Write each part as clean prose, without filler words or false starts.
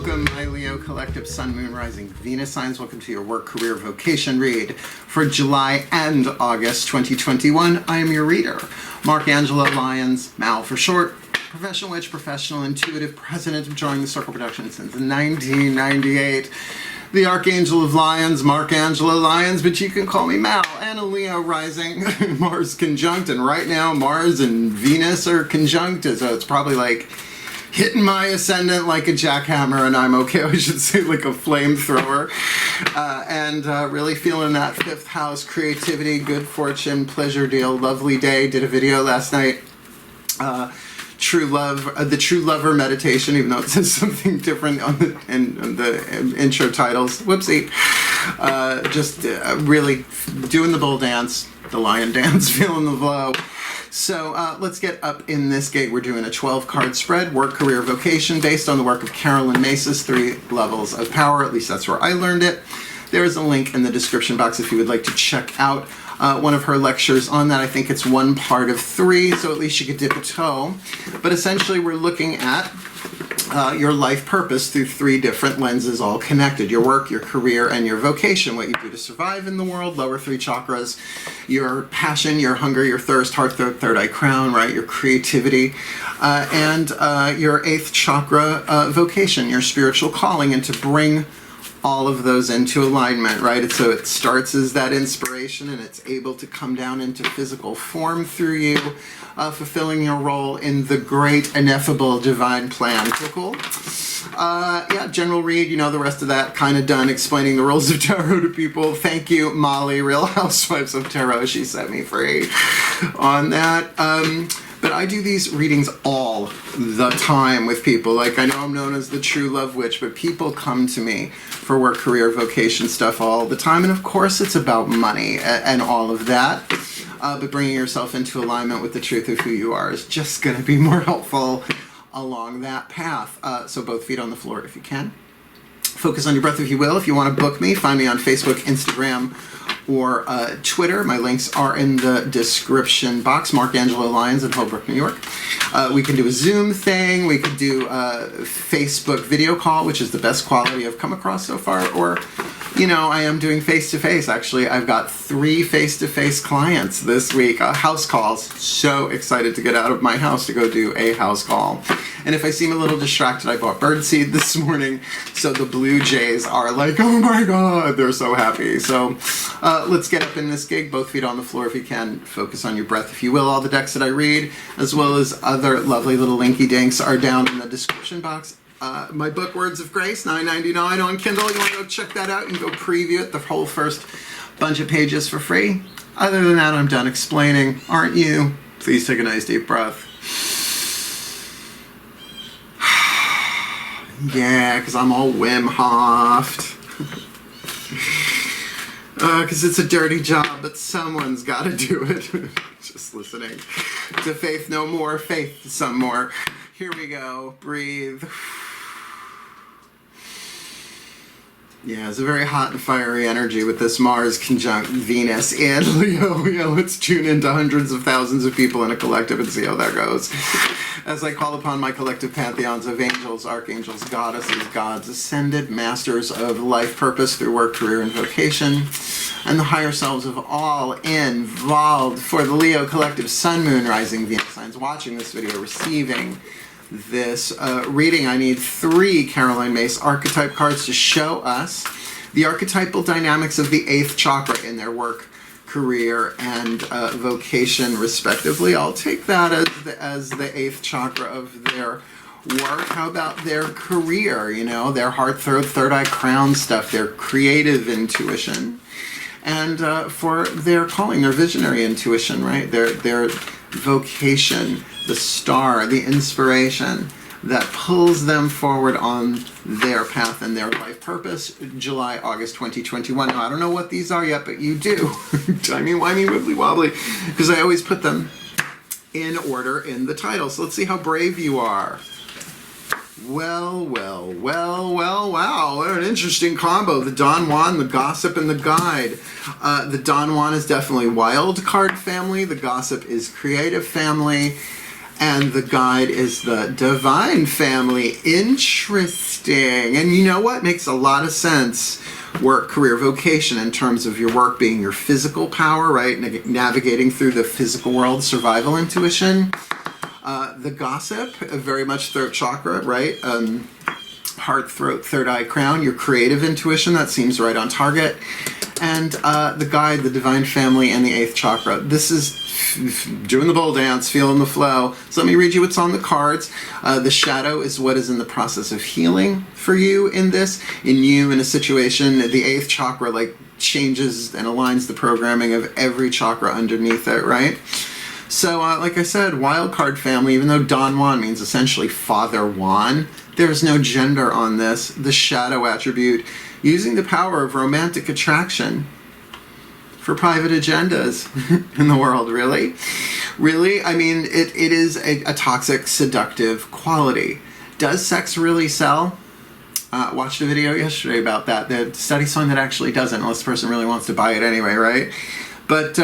Welcome, my Leo Collective Sun, Moon, Rising, Venus signs. Welcome to your work, career, vocation read for July and August 2021. I am your reader, Angelo, Lyons, Mal for short, professional witch, professional intuitive, president of Drawing the Circle production since 1998. The Archangel of Lyons, Angelo Lyons, but you can call me Mal, and a Leo rising, Mars conjunct, and right now Mars and Venus are conjunct, so it's probably like hitting my ascendant like a jackhammer, and I'm okay, I should say like a flamethrower, and really feeling that fifth house, creativity, good fortune, pleasure deal, lovely day. Did a video last night, true love, the true lover meditation, even though it says something different on the intro titles. Whoopsie. Just really doing the bull dance, the lion dance, feeling the flow. So let's get up in this gate. We're doing a 12-card spread, work, career, vocation, based on the work of Carolyn Myss's 3 levels of power. At least that's where I learned it. There is a link in the description box if you would like to check out one of her lectures on that. I think it's 1 part of 3, so at least you could dip a toe. But essentially we're looking at your life purpose through 3 different lenses, all connected. Your work, your career, and your vocation. What you do to survive in the world, lower 3 chakras. Your passion, your hunger, your thirst, heart, third eye crown, right? Your creativity. And your 8th chakra vocation, your spiritual calling, and to bring all of those into alignment, right? So it starts as that inspiration, and it's able to come down into physical form through you, fulfilling your role in the great, ineffable, divine plan. Cool? Yeah, general read, you know the rest of that, kind of done explaining the rules of tarot to people. Thank you, Molly, Real Housewives of Tarot. She set me free on that. But I do these readings all the time with people. Like, I know I'm known as the true love witch, but people come to me for work, career, vocation stuff all the time. And of course it's about money and all of that. But bringing yourself into alignment with the truth of who you are is just going to be more helpful along that path. So both feet on the floor if you can. Focus on your breath if you will. If you want to book me, find me on Facebook, Instagram, or Twitter. My links are in the description box. Angelo Lyons in Holbrook, New York. We can do a Zoom thing. We could do a Facebook video call, which is the best quality I've come across so far. Or, you know, I am doing face-to-face. Actually, I've got 3 face-to-face clients this week. House calls. So excited to get out of my house to go do a house call. And if I seem a little distracted, I bought birdseed this morning. So the blue jays are like, oh my God, they're so happy. So let's get up in this gig, both feet on the floor if you can. Focus on your breath if you will. All the decks that I read, as well as other lovely little linky dinks, are down in the description box. My book, Words of Grace, $9.99 on Kindle. You want to go check that out? You can go preview it, the whole first bunch of pages for free. Other than that, I'm done explaining. Aren't you? Please take a nice deep breath. Yeah, because I'm all Wim Hofed. Because it's a dirty job, but someone's got to do it. Just listening to faith no more, faith some more. Here we go. Breathe. Yeah, it's a very hot and fiery energy with this Mars conjunct Venus and Leo. Yeah, let's tune into hundreds of thousands of people in a collective and see how that goes. As I call upon my collective pantheons of angels, archangels, goddesses, gods, ascended masters of life purpose through work, career, and vocation, and the higher selves of all involved for the Leo collective Sun, Moon, Rising, Venus signs watching this video, receiving this reading. I need 3 Caroline Myss archetype cards to show us the archetypal dynamics of the 8th chakra in their work, career, and vocation respectively. I'll take that as the 8th chakra of their work. How about their career, you know, their heart, third eye crown stuff, their creative intuition, and for their calling, their visionary intuition, right? Their vocation, the star, the inspiration that pulls them forward on their path and their life purpose. July, August 2021. Now, I don't know what these are yet, but you do. Timey-wimey, wibbly-wobbly, because I always put them in order in the title. So let's see how brave you are. Well, wow, what an interesting combo. The Don Juan, the Gossip, and the Guide. The Don Juan is definitely wild card family. The Gossip is creative family. And the guide is the Divine Family. Interesting. And you know what? Makes a lot of sense. Work, career, vocation, in terms of your work being your physical power, right? Navigating through the physical world, survival intuition. The Gossip, very much throat chakra, right? Heart, throat, third eye, crown, your creative intuition, that seems right on target. And the guide, the Divine Family, and the 8th chakra. This is doing the bowl dance, feeling the flow. So let me read you what's on the cards. The shadow is what is in the process of healing for you in this. In you, in a situation, the 8th chakra like changes and aligns the programming of every chakra underneath it, right? So like I said, wild card family, even though Don Juan means essentially Father Juan, there's no gender on this. The shadow attribute, using the power of romantic attraction for private agendas in the world, really? Really? I mean, it is a toxic, seductive quality. Does sex really sell? Watched a video yesterday about that. The study showing that actually doesn't, unless the person really wants to buy it anyway, right? But,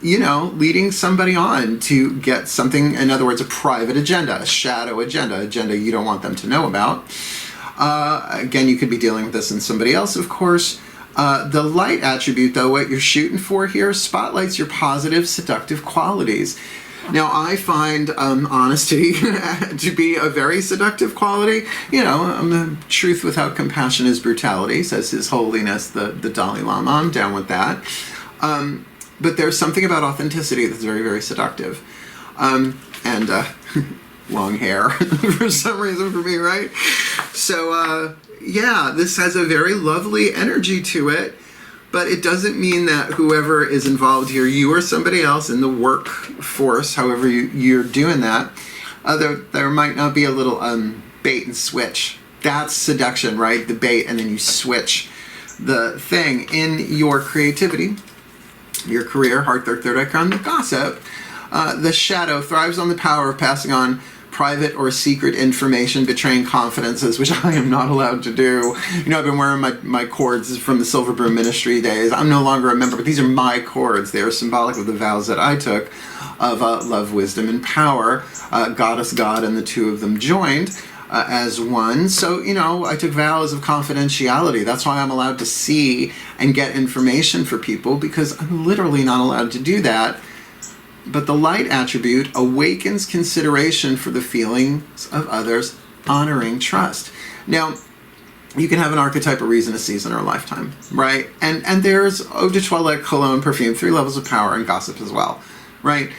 you know, leading somebody on to get something, in other words, a private agenda, a shadow agenda you don't want them to know about. Again, you could be dealing with this in somebody else, of course. The light attribute, though, what you're shooting for here, spotlights your positive, seductive qualities. Now, I find honesty to be a very seductive quality. You know, the truth without compassion is brutality, says His Holiness, the Dalai Lama. I'm down with that. But there's something about authenticity that's very, very seductive. And long hair, for some reason for me, right? So, yeah, this has a very lovely energy to it, but it doesn't mean that whoever is involved here, you or somebody else in the workforce, however you're doing that, there might not be a little bait and switch. That's seduction, right? The bait, and then you switch the thing. In your creativity, your career, heart, third eye, crown, the Gossip, the shadow thrives on the power of passing on private or secret information, betraying confidences, which I am not allowed to do. You know, I've been wearing my cords from the Silver Broom Ministry days. I'm no longer a member, but these are my cords. They are symbolic of the vows that I took of love, wisdom, and power. Goddess, God, and the two of them joined as one. So, you know, I took vows of confidentiality. That's why I'm allowed to see and get information for people, because I'm literally not allowed to do that. But the light attribute awakens consideration for the feelings of others, honoring trust. Now, you can have an archetype, a reason, a season, or a lifetime, right? And there's Eau de Toilette, cologne, perfume, 3 levels of power, and gossip as well, right?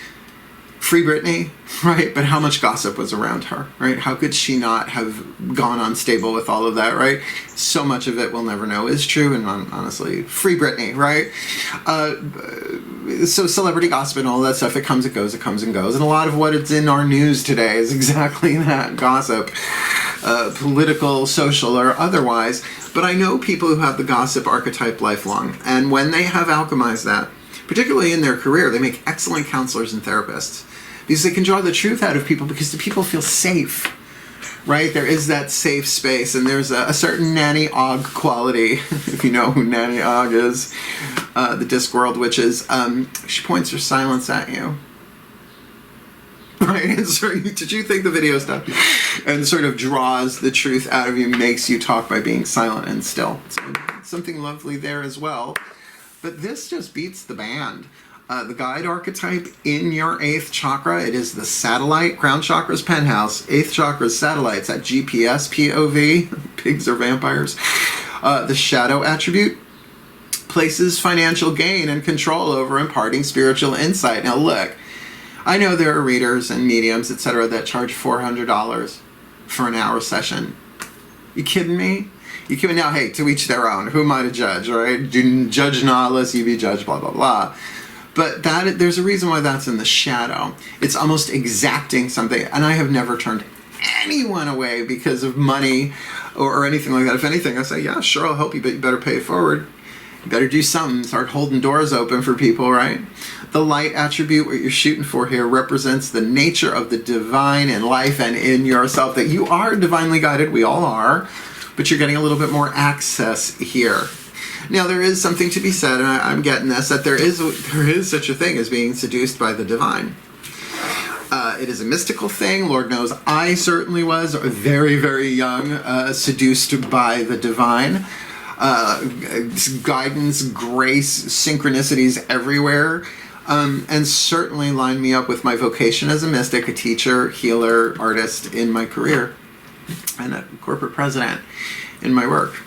Free Britney, right? But how much gossip was around her, right? How could she not have gone unstable with all of that, right? So much of it we'll never know is true, and honestly, free Britney, right? So celebrity gossip and all that stuff, it comes, it goes, it comes and goes. And a lot of what it's in our news today is exactly that, gossip, political, social, or otherwise. But I know people who have the gossip archetype lifelong, and when they have alchemized that, particularly in their career, they make excellent counselors and therapists, because they can draw the truth out of people, because the people feel safe, right? There is that safe space, and there's a certain Nanny Ogg quality, if you know who Nanny Ogg is, the Discworld Witches. She points her silence at you, right? And so, did you think the video stuff? And sort of draws the truth out of you, makes you talk by being silent and still. So something lovely there as well. But this just beats the band. The guide archetype in your 8th chakra, it is the satellite, crown chakra's penthouse, 8th chakra's satellites at GPS POV, pigs or vampires. The shadow attribute places financial gain and control over imparting spiritual insight. Now look, I know there are readers and mediums, etc., that charge $400 for an hour session. You kidding me? You can now, hey, to each their own. Who am I to judge, right? Do judge not, lest you be judged, blah, blah, blah. But there's a reason why that's in the shadow. It's almost exacting something. And I have never turned anyone away because of money or anything like that. If anything, I say, yeah, sure, I'll help you, but you better pay it forward. You better do something. Start holding doors open for people, right? The light attribute, what you're shooting for here, represents the nature of the divine in life and in yourself, that you are divinely guided. We all are. But you're getting a little bit more access here. Now, there is something to be said, and I'm getting this, that there is such a thing as being seduced by the divine. It is a mystical thing. Lord knows I certainly was very, very young, seduced by the divine. Guidance, grace, synchronicities everywhere. And certainly lined me up with my vocation as a mystic, a teacher, healer, artist in my career, and a corporate president in my work.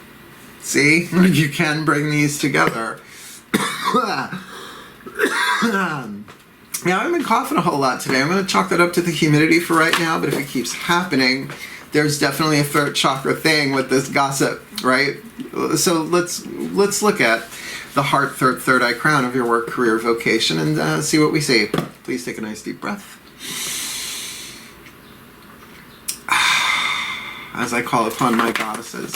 See, you can bring these together. Now, I've been coughing a whole lot today. I'm going to chalk that up to the humidity for right now, but if it keeps happening, there's definitely a throat chakra thing with this gossip, right? So let's look at the heart, third eye crown of your work, career, vocation, and see what we see. Please take a nice deep breath. As I call upon my goddesses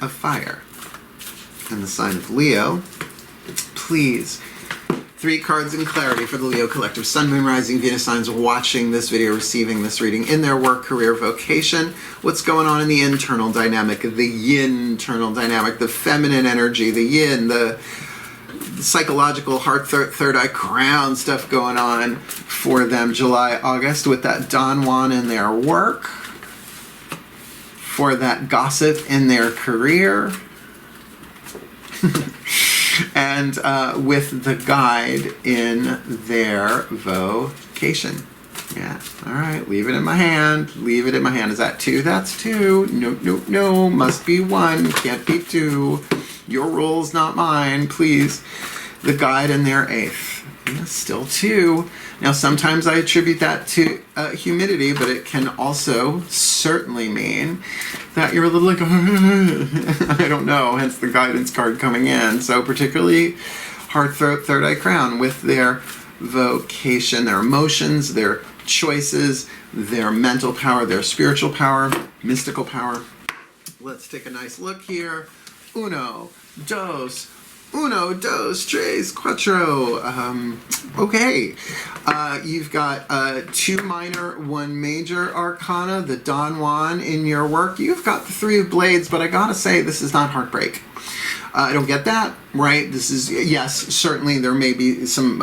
of fire and the sign of Leo, please. 3 cards in clarity for the Leo collective. Sun, Moon, Rising, Venus signs watching this video, receiving this reading in their work, career, vocation. What's going on in the internal dynamic, the yin-internal dynamic, the feminine energy, the yin, the psychological heart, third eye crown stuff going on for them July, August with that Don Juan in their work, for that gossip in their career. And with the guide in their vocation. Yeah, all right, leave it in my hand. Leave it in my hand. Is that 2? That's 2. No, must be 1. Can't be 2. Your rules, not mine, please. The guide in their 8th. Yeah, still 2. Now, sometimes I attribute that to humidity, but it can also certainly mean that you're a little like, I don't know, hence the guidance card coming in. So particularly heart, third eye crown with their vocation, their emotions, their choices, their mental power, their spiritual power, mystical power. Let's take a nice look here. Uno, dos, tres, cuatro. Okay. You've got 2 minor, 1 major arcana, the Don Juan in your work. You've got the 3 of blades, but I gotta say, this is not heartbreak. I don't get that, right? This is, yes, certainly there may be some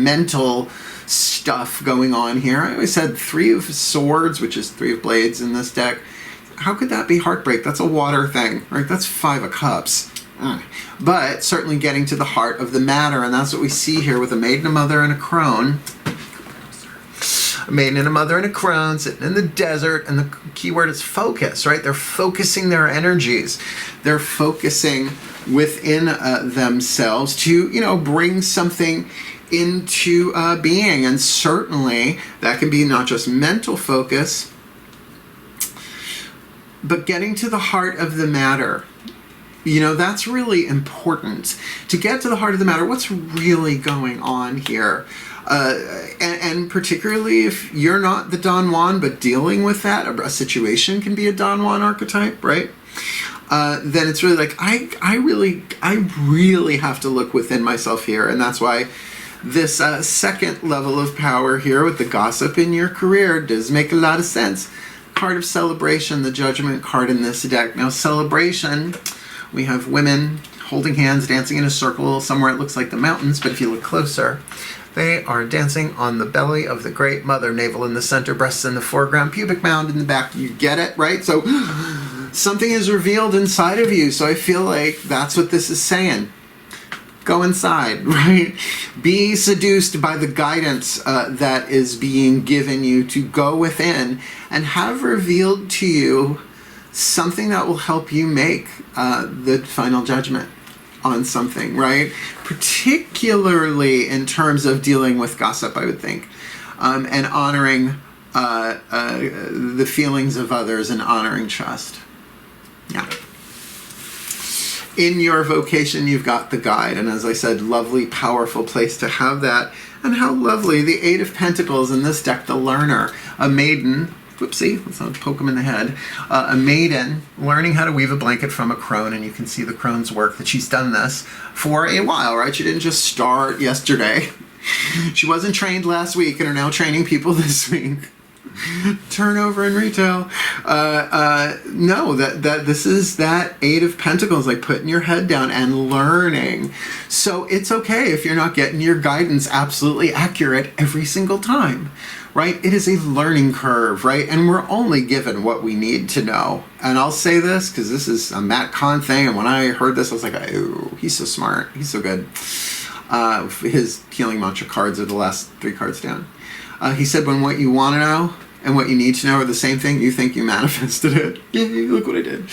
mental stuff going on here. I always said 3 of swords, which is 3 of blades in this deck. How could that be heartbreak? That's a water thing, right? That's 5 of cups. But certainly getting to the heart of the matter, and that's what we see here with a maiden, a mother, and a crone. A maiden and a mother and a crone sitting in the desert, and the key word is focus, right? They're focusing their energies. They're focusing within themselves to, bring something into being, and certainly that can be not just mental focus, but getting to the heart of the matter. That's really important. To get to the heart of the matter, what's really going on here? And particularly if you're not the Don Juan, but dealing with that, a situation can be a Don Juan archetype, right? Then it's really like, I really have to look within myself here. And that's why this second level of power here with the gossip in your career does make a lot of sense. Card of celebration, the judgment card in this deck. Now, celebration, we have women holding hands, dancing in a circle somewhere it looks like the mountains, but if you look closer, they are dancing on the belly of the great mother, navel in the center, breasts in the foreground, pubic mound in the back. You get it, right? So something is revealed inside of you. So I feel like that's what this is saying. Go inside, right? Be seduced by the guidance that is being given you to go within and have revealed to you something that will help you make the final judgment on something, right? Particularly in terms of dealing with gossip, I would think, and honoring the feelings of others and honoring trust. Yeah. In your vocation, you've got the guide, and as I said, lovely, powerful place to have that. And how lovely, the 8 of Pentacles in this deck, the learner, a maiden. Whoopsie, let's not poke him in the head. A maiden learning how to weave a blanket from a crone, and you can see the crone's work that she's done this for a while, right? She didn't just start yesterday. She wasn't trained last week and are now training people this week. Turnover in retail. No, that this is that Eight of Pentacles, like putting your head down and learning. So it's okay if you're not getting your guidance absolutely accurate every single time, right? It is a learning curve, right? And we're only given what we need to know. And I'll say this because this is a Matt Kahn thing, and when I heard this, I was like, oh, he's so smart. He's so good. His healing mantra cards are the last 3 cards down. He said, when what you want to know and what you need to know are the same thing, you think you manifested it. Yay, look what I did.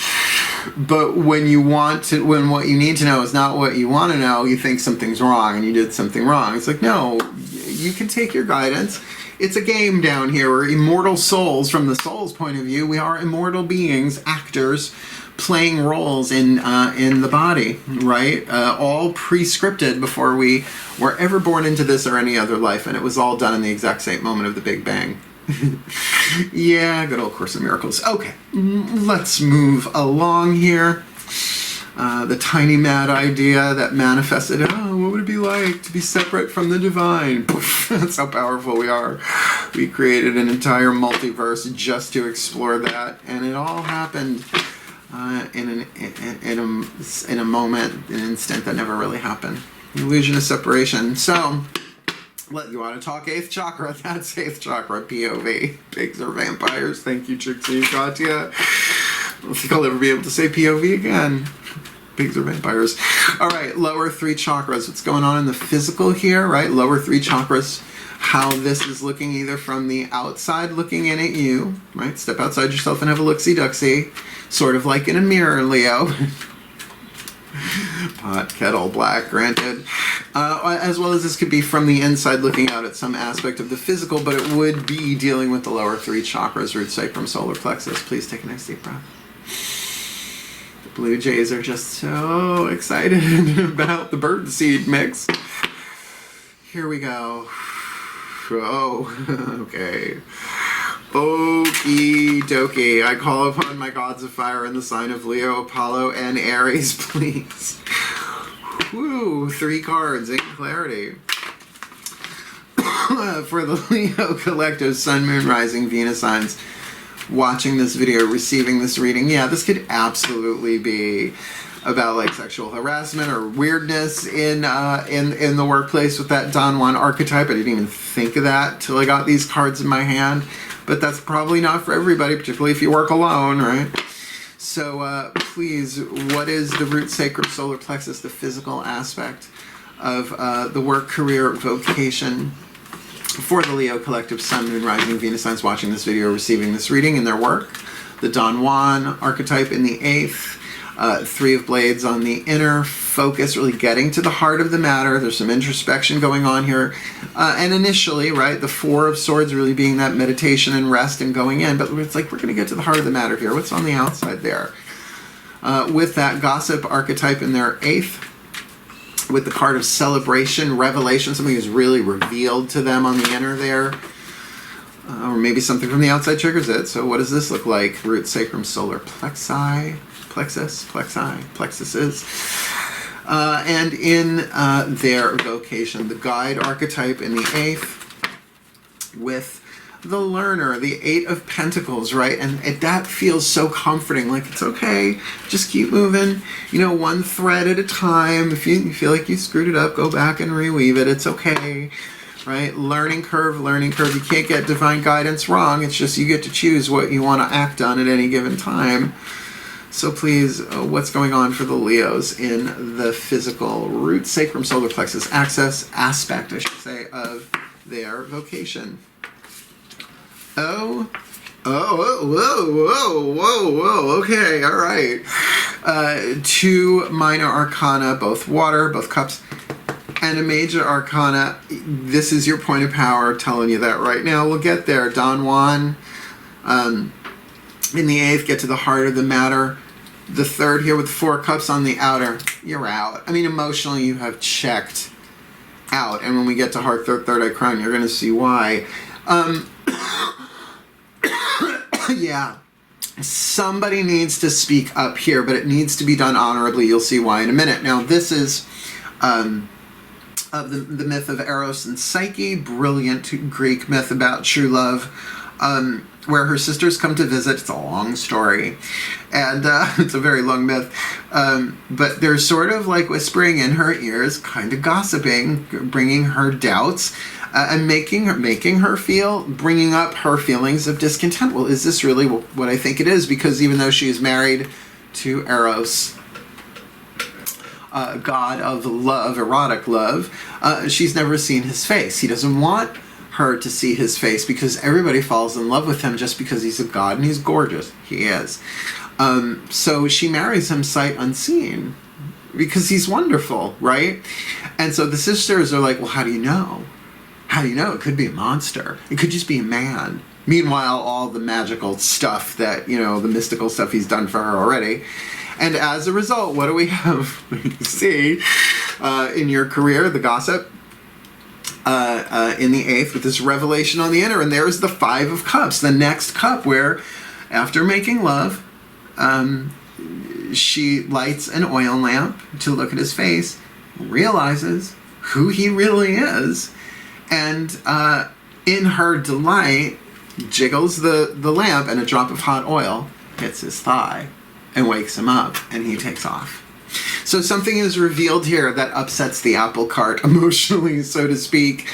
But when what you need to know is not what you want to know, you think something's wrong and you did something wrong. It's like, no, you can take your guidance. It's a game down here. We're immortal souls from the soul's point of view. We are immortal beings, actors, playing roles in the body, right? All pre-scripted before we were ever born into this or any other life, and it was all done in the exact same moment of the Big Bang. Yeah, good old Course in Miracles. Okay, let's move along here. The tiny mad idea that manifested, what would it be like to be separate from the divine? That's how powerful we are. We created an entire multiverse just to explore that, and it all happened in a moment, an instant that never really happened. The illusion of separation. So, you want to talk 8th chakra? That's 8th chakra, POV. Pigs are vampires. Thank you, Trixie and Katya. I don't think I'll ever be able to say POV again. Pigs are vampires. All right, lower 3 chakras. What's going on in the physical here, right? Lower 3 chakras. How this is looking either from the outside looking in at you, right? Step outside yourself and have a look-see-duck-see. Sort of like in a mirror, Leo. Pot, kettle, black, granted. As well as this could be from the inside looking out at some aspect of the physical, but it would be dealing with the lower 3 chakras, root, sacrum, solar plexus. Please take a nice deep breath. The blue jays are just so excited about the birdseed mix. Here we go. Oh, okay. Okie dokie. I call upon my gods of fire in the sign of Leo, Apollo, and Aries, please. Woo, 3 cards in clarity. For the Leo collective, Sun, Moon, Rising, Venus signs watching this video, receiving this reading, yeah, this could absolutely be about like sexual harassment or weirdness in the workplace with that Don Juan archetype. I didn't even think of that till I got these cards in my hand. But that's probably not for everybody, particularly if you work alone, right? So please, what is the root, sacrum, solar plexus, the physical aspect of the work, career, vocation for the Leo collective, Sun, Moon, Rising, Venus signs watching this video, receiving this reading in their work? The Don Juan archetype in the 8th. 3 of Blades on the inner focus, really getting to the heart of the matter. There's some introspection going on here. And initially, right, the 4 of Swords really being that meditation and rest and going in. But it's like, we're going to get to the heart of the matter here. What's on the outside there? With that Gossip archetype in their 8th. With the card of celebration, revelation, something is really revealed to them on the inner there. Or maybe something from the outside triggers it. So what does this look like? Root, sacrum, solar plexi. Plexuses. And in their vocation, the guide archetype in the 8th with the learner, the 8 of Pentacles, right? And that feels so comforting, like it's okay, just keep moving, you know, one thread at a time. If you feel like you screwed it up, go back and reweave it, it's okay, right? Learning curve, you can't get divine guidance wrong, it's just you get to choose what you want to act on at any given time. So please, what's going on for the Leos in the physical root, sacrum, solar plexus, aspect, I should say, of their vocation? Whoa, okay, all right. 2 minor arcana, both water, both cups, and a major arcana. This is your point of power, telling you that right now. We'll get there. Don Juan, in the 8th, get to the heart of the matter. The 3rd here with 4 cups on the outer, you're out. I mean, emotionally, you have checked out. And when we get to heart, third eye crown, you're going to see why. Yeah. Somebody needs to speak up here, but it needs to be done honorably. You'll see why in a minute. Now, this is the myth of Eros and Psyche, brilliant Greek myth about true love. where her sisters come to visit. It's a long story, and it's a very long myth, but they're sort of like whispering in her ears, kind of gossiping, bringing her doubts, and making her feel, bringing up her feelings of discontent. Well, is this really what I think it is? Because even though she is married to Eros, god of love, erotic love, she's never seen his face. He doesn't want her to see his face because everybody falls in love with him just because he's a god and he's gorgeous. He is. So she marries him sight unseen because he's wonderful, right? And so the sisters are like, well, how do you know? How do you know? It could be a monster. It could just be a man. Meanwhile, all the magical stuff that, the mystical stuff he's done for her already. And as a result, what do we have? You see in your career, the gossip in the 8th with this revelation on the inner. And there's the 5 of Cups, the next cup where after making love, she lights an oil lamp to look at his face, realizes who he really is, and in her delight, jiggles the lamp, and a drop of hot oil hits his thigh and wakes him up, and he takes off. So something is revealed here that upsets the apple cart emotionally, so to speak.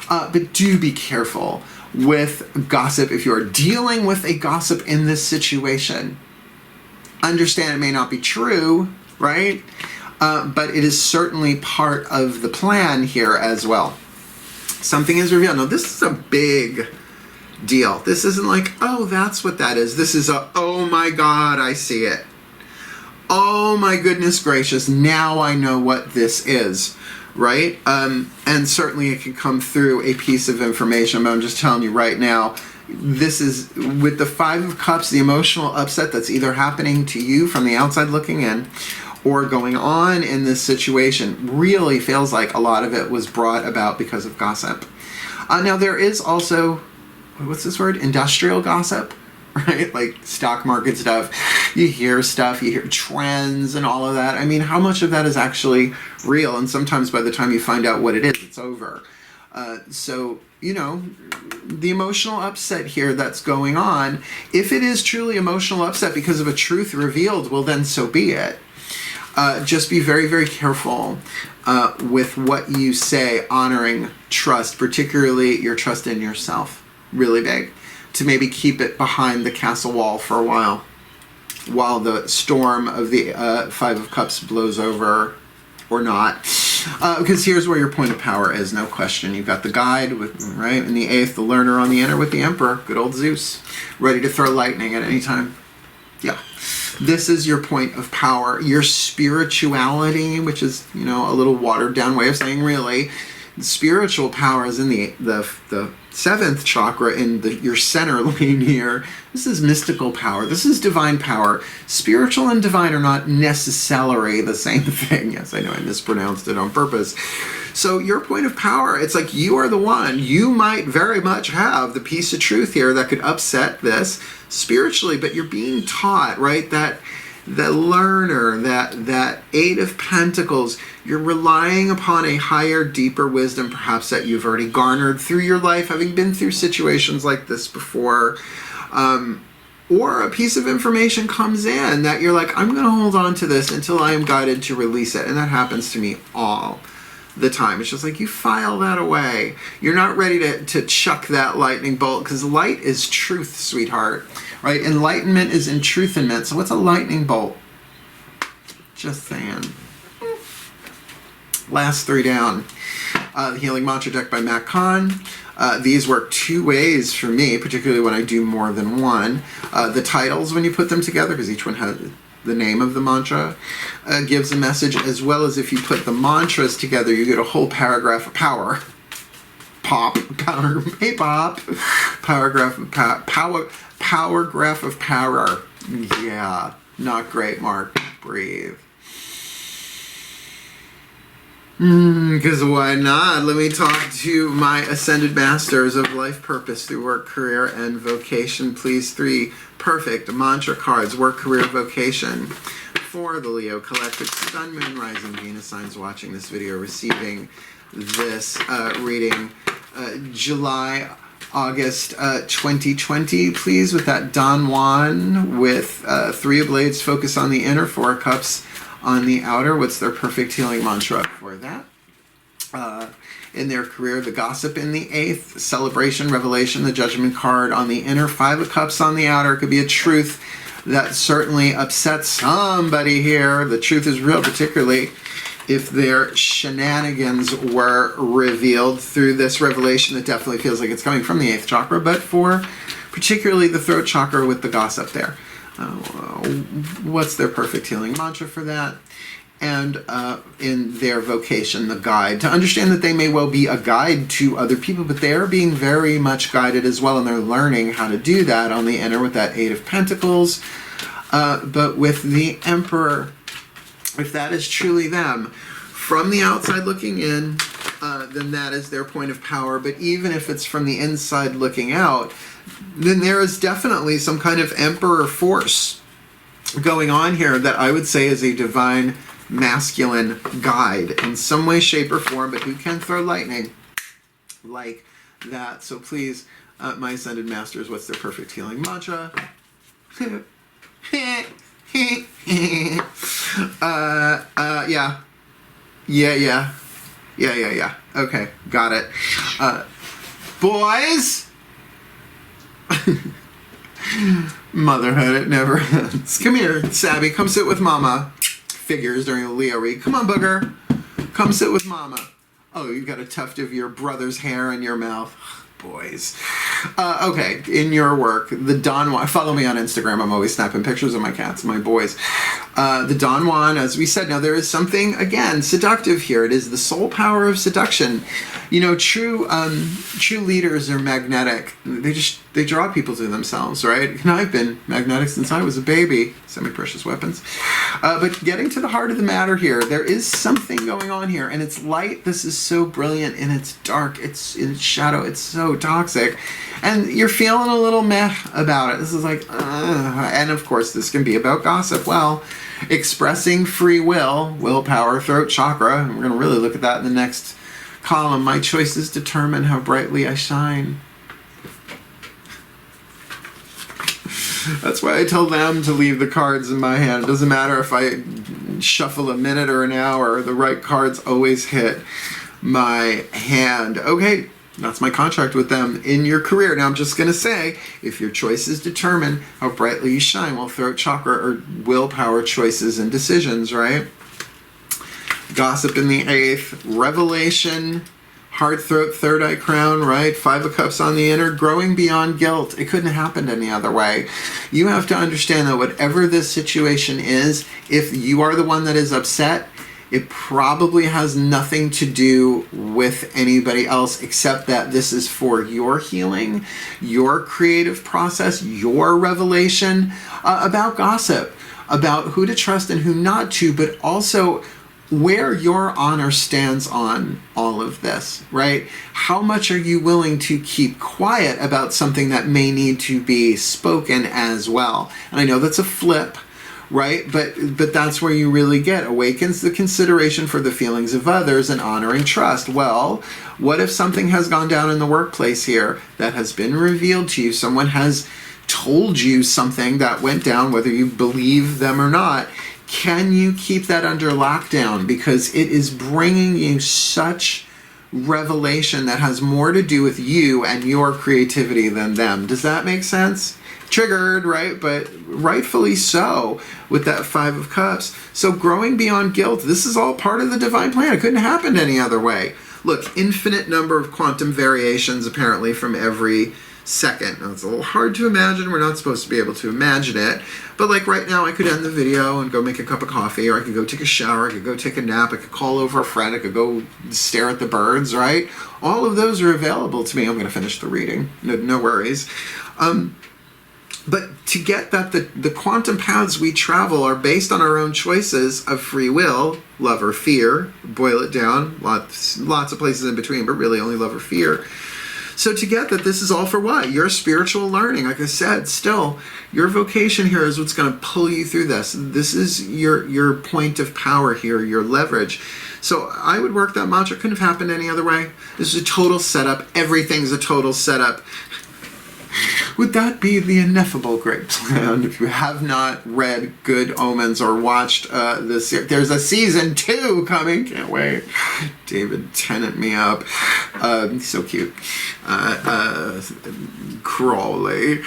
But do be careful with gossip. If you're dealing with a gossip in this situation, understand it may not be true, right? But it is certainly part of the plan here as well. Something is revealed. Now, this is a big deal. This isn't like, oh, that's what that is. This is a, oh my God, I see it. Oh my goodness gracious, now I know what this is, right? And certainly it can come through a piece of information, but I'm just telling you right now, this is, with the 5 of Cups, the emotional upset that's either happening to you from the outside looking in, or going on in this situation, really feels like a lot of it was brought about because of gossip. Now there is also, what's this word? Industrial gossip, right? Like stock market stuff. You hear stuff, you hear trends and all of that. I mean, how much of that is actually real? And sometimes by the time you find out what it is, it's over. So, the emotional upset here that's going on, if it is truly emotional upset because of a truth revealed, well then so be it. Just be very, very careful with what you say, honoring trust, particularly your trust in yourself. Really big. To maybe keep it behind the castle wall for a while the storm of the 5 of Cups blows over, or not. Because here's where your point of power is, no question. You've got the guide, right? In the 8th, the learner on the inner with the emperor, good old Zeus, ready to throw lightning at any time. Yeah. This is your point of power. Your spirituality, which is, a little watered down way of saying really, spiritual power is in the 7th chakra in your center lane here. This is mystical power. This is divine power. Spiritual and divine are not necessarily the same thing. Yes, I know I mispronounced it on purpose. So your point of power, it's like you are the one. You might very much have the piece of truth here that could upset this spiritually, but you're being taught, right, that the learner, that 8 of Pentacles, you're relying upon a higher, deeper wisdom, perhaps that you've already garnered through your life, having been through situations like this before. Or a piece of information comes in that you're like, I'm going to hold on to this until I am guided to release it. And that happens to me all the time. It's just like you file that away. You're not ready to chuck that lightning bolt, because light is truth, sweetheart. Right? Enlightenment is in truthment. So what's a lightning bolt? Just saying. Last 3 down. The Healing Mantra deck by Matt Kahn. These work 2 ways for me, particularly when I do more than one. The titles, when you put them together, because each one has the name of the mantra, gives a message, as well as if you put the mantras together, you get a whole paragraph of power. Paragraph of power. Yeah, not great, Mark. Breathe. Because why not? Let me talk to my ascended masters of life purpose through work, career, and vocation. Please, 3 perfect mantra cards, work, career, vocation. For the Leo Collective, Sun, Moon, Rising, Venus signs watching this video, receiving this reading. July August 2020, please, with that Don Juan with 3 of Blades, focus on the inner, 4 of Cups on the outer. What's their perfect healing mantra for that? In their career, the Gossip in the 8th, Celebration, Revelation, the Judgment card on the inner, 5 of Cups on the outer. It could be a truth that certainly upsets somebody here. The truth is real, particularly if their shenanigans were revealed through this revelation. That definitely feels like it's coming from the 8th chakra, but for particularly the throat chakra with the Gossip there. What's their perfect healing mantra for that? And in their vocation, the guide, to understand that they may well be a guide to other people, but they are being very much guided as well, and they're learning how to do that on the inner with that 8 of Pentacles. But with the Emperor, if that is truly them, from the outside looking in, then that is their point of power. But even if it's from the inside looking out, then there is definitely some kind of Emperor force going on here that I would say is a divine masculine guide in some way, shape, or form, but who can throw lightning like that. So please, my Ascended Masters, what's their perfect healing mantra? Yeah. Okay, got it. Boys! Motherhood, it never ends. Come here, Sabby, come sit with Mama. Figures during the Leo read. Come on, Booger. Come sit with Mama. Oh, you've got a tuft of your brother's hair in your mouth. Boys. Okay, in your work, the Don Juan, follow me on Instagram, I'm always snapping pictures of my cats, my boys. The Don Juan, as we said, now there is something, again, seductive here. It is the soul power of seduction. You know, true leaders are magnetic. They draw people to themselves, right? And I've been magnetic since I was a baby. Semi-precious weapons. But getting to the heart of the matter here, there is something going on here, and it's light. This is so brilliant, and it's dark. It's in shadow. It's so toxic. And you're feeling a little meh about it. This is like, and of course, this can be about gossip. Well, expressing free will, willpower, throat chakra, and we're going to really look at that in the next column. My choices determine how brightly I shine. That's why I tell them to leave the cards in my hand. It doesn't matter if I shuffle a minute or an hour, the right cards always hit my hand. Okay, that's my contract with them in your career. Now I'm just going to say, if your choices determine how brightly you shine, well, throat chakra or willpower, choices and decisions, right? Gossip in the 8th, revelation, heart, throat, third eye crown, right? 5 of Cups on the inner, growing beyond guilt. It couldn't have happened any other way. You have to understand that whatever this situation is, if you are the one that is upset, it probably has nothing to do with anybody else except that this is for your healing, your creative process, your revelation about gossip, about who to trust and who not to, but also where your honor stands on all of this, right? How much are you willing to keep quiet about something that may need to be spoken as well? And I know that's a flip, right? But that's where you really get awakens the consideration for the feelings of others and honoring trust. Well, what if something has gone down in the workplace here that has been revealed to you? Someone has told you something that went down, whether you believe them or not. Can you keep that under lockdown? Because it is bringing you such revelation that has more to do with you and your creativity than them. Does that make sense? Triggered, right? But rightfully so with that 5 of Cups. So growing beyond guilt, this is all part of the divine plan. It couldn't happen any other way. Look, infinite number of quantum variations apparently from every second. Now, it's a little hard to imagine. We're not supposed to be able to imagine it. But like right now, I could end the video and go make a cup of coffee, or I could go take a shower, I could go take a nap, I could call over a friend, I could go stare at the birds, right? All of those are available to me. I'm going to finish the reading. No worries. But to get that, the quantum paths we travel are based on our own choices of free will, love or fear, boil it down, lots of places in between, but really only love or fear. So to get that this is all for what? Your spiritual learning. Like I said, still, your vocation here is what's going to pull you through this. This is your point of power here, your leverage. So I would work that mantra. Couldn't have happened any other way. This is a total setup. Everything's a total setup. Would that be the ineffable great plan? If you have not read Good Omens or watched this, there's a season 2 coming. Can't wait. David Tennant me up. He's so cute. Crowley.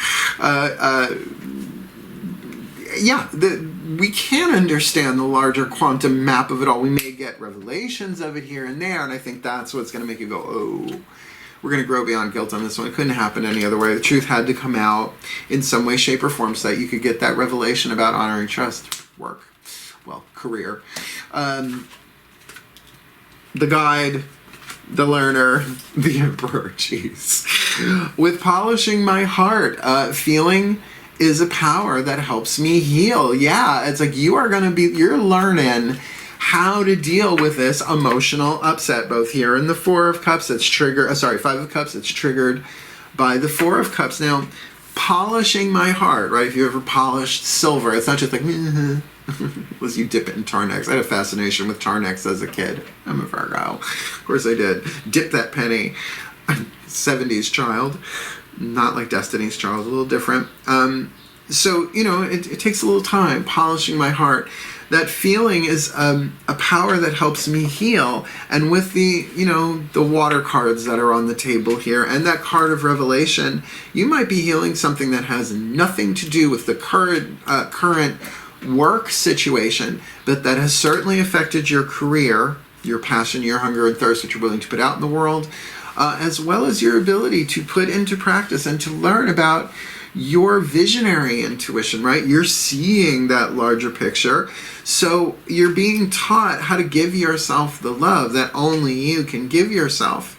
Yeah, we can understand the larger quantum map of it all. We may get revelations of it here and there, and I think that's what's going to make you go, oh. We're going to grow beyond guilt on this one. It couldn't happen any other way. The truth had to come out in some way, shape, or form so that you could get that revelation about honoring trust, work, well, career. The guide, the learner, the emperor, jeez. With polishing my heart, feeling is a power that helps me heal. Yeah, it's like you're learning how to deal with this emotional upset, both here in the Four of Cups that's triggered, Five of Cups that's triggered by the Four of Cups. Now, polishing my heart, right? If you ever polished silver, it's not just like, unless you dip it in Tarnex. I had a fascination with Tarnex as a kid. I'm a Virgo. Of course I did. Dip that penny. 70s child. Not like Destiny's Child, a little different. So, it takes a little time, polishing my heart. That feeling is a power that helps me heal. And with the water cards that are on the table here and that card of revelation, you might be healing something that has nothing to do with the current work situation, but that has certainly affected your career, your passion, your hunger and thirst, what you're willing to put out in the world, as well as your ability to put into practice and to learn about your visionary intuition, right? You're seeing that larger picture. So you're being taught how to give yourself the love that only you can give yourself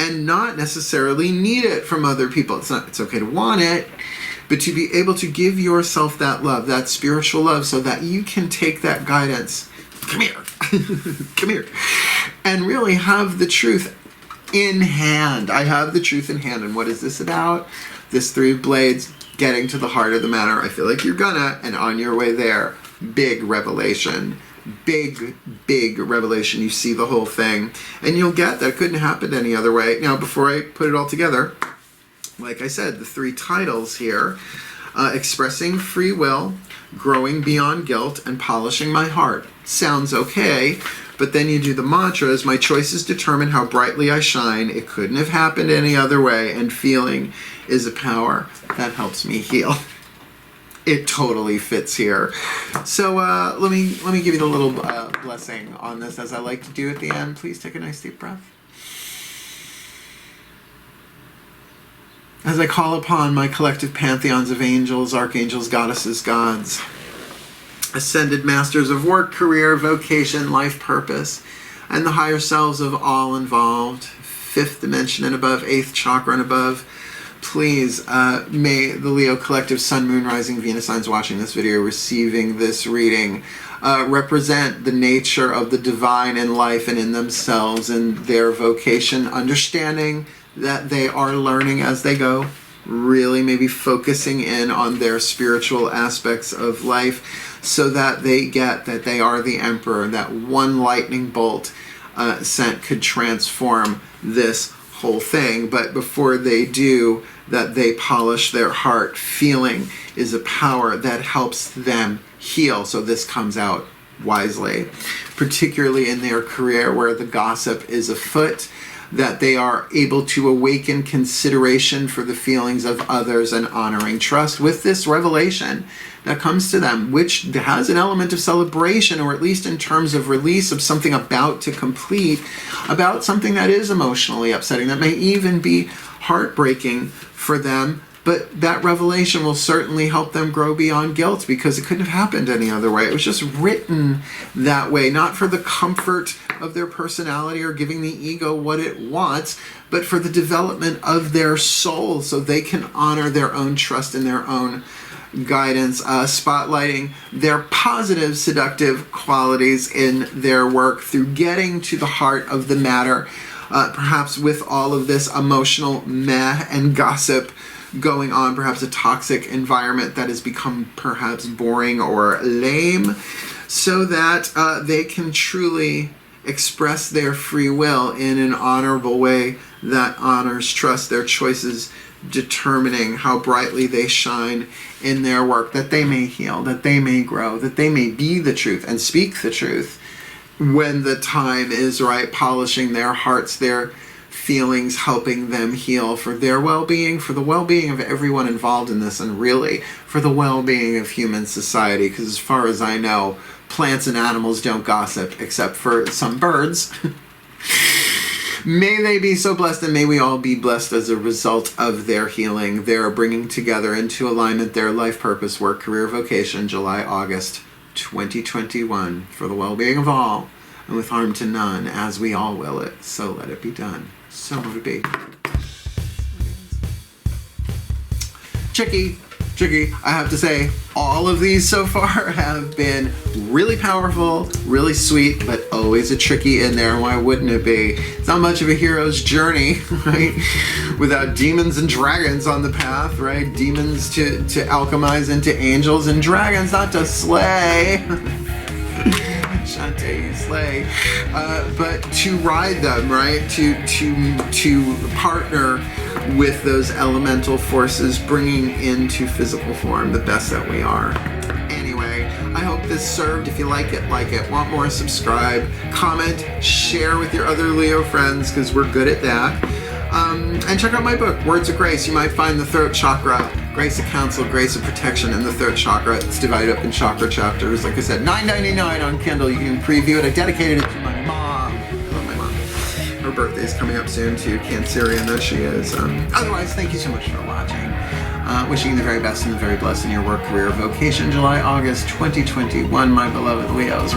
and not necessarily need it from other people. It's okay to want it, but to be able to give yourself that love, that spiritual love, so that you can take that guidance, come here, come here, and really have the truth in hand. I have the truth in hand. And what is this about? This Three of Blades, getting to the heart of the matter. I feel like you're gonna, and on your way there, big revelation. Big revelation. You see the whole thing, and you'll get that it couldn't happen any other way. Now, before I put it all together, like I said, the 3 titles here, expressing free will, growing beyond guilt, and polishing my heart. Sounds okay, but then you do the mantras, my choices determine how brightly I shine, it couldn't have happened any other way, and feeling is a power that helps me heal. It totally fits here. So let me give you the little blessing on this, as I like to do at the end. Please take a nice deep breath. As I call upon my collective pantheons of angels, archangels, goddesses, gods, ascended masters of work, career, vocation, life purpose, and the higher selves of all involved, 5th dimension and above, 8th chakra and above, please, may the Leo collective Sun, Moon, Rising, Venus signs watching this video, receiving this reading, represent the nature of the divine in life and in themselves and their vocation, understanding that they are learning as they go, really maybe focusing in on their spiritual aspects of life so that they get that they are the emperor, that one lightning bolt sent could transform this whole thing. But before they do, that they polish their heart. Feeling is a power that helps them heal. So this comes out wisely, particularly in their career where the gossip is afoot, that they are able to awaken consideration for the feelings of others and honoring trust with this revelation that comes to them, which has an element of celebration, or at least in terms of release of something about to complete, about something that is emotionally upsetting, that may even be heartbreaking for them. But that revelation will certainly help them grow beyond guilt, because it couldn't have happened any other way. It was just written that way, not for the comfort of their personality or giving the ego what it wants, but for the development of their soul, so they can honor their own trust and their own guidance, spotlighting their positive, seductive qualities in their work through getting to the heart of the matter, perhaps with all of this emotional meh and gossip going on, perhaps a toxic environment that has become perhaps boring or lame, so that they can truly express their free will in an honorable way that honors, trust their choices, determining how brightly they shine in their work, that they may heal, that they may grow, that they may be the truth and speak the truth when the time is right, polishing their hearts, their feelings, helping them heal for their well-being, for the well-being of everyone involved in this, and really for the well-being of human society, because as far as I know, plants and animals don't gossip, except for some birds. May they be so blessed, and may we all be blessed as a result of their healing, their bringing together into alignment their life purpose, work, career, vocation, July, August 2021, for the well-being of all, and with harm to none, as we all will it. So let it be done. So let it be. Tricky. I have to say, all of these so far have been really powerful, really sweet, but always a tricky in there. Why wouldn't it be? It's not much of a hero's journey, right? Without demons and dragons on the path, right? Demons to alchemize into angels, and dragons not to slay. Shantae, slay. But to ride them, right? To partner with those elemental forces, bringing into physical form the best that we are. Anyway, I hope this served. If you like it, want more, subscribe, comment, share with your other Leo friends, because we're good at that. And check out my book, Words of Grace. You might find the throat chakra, Grace of Counsel, Grace of Protection, and the throat chakra. It's divided up in chakra chapters. Like I said, $9.99 on Kindle. You can preview it. I dedicated it to my mom. I love my mom. Her birthday is coming up soon too, Cancerian though she is. Otherwise, thank you so much for watching. Wishing you the very best and the very blessed in your work, career, vocation, July, August 2021, my beloved Leos.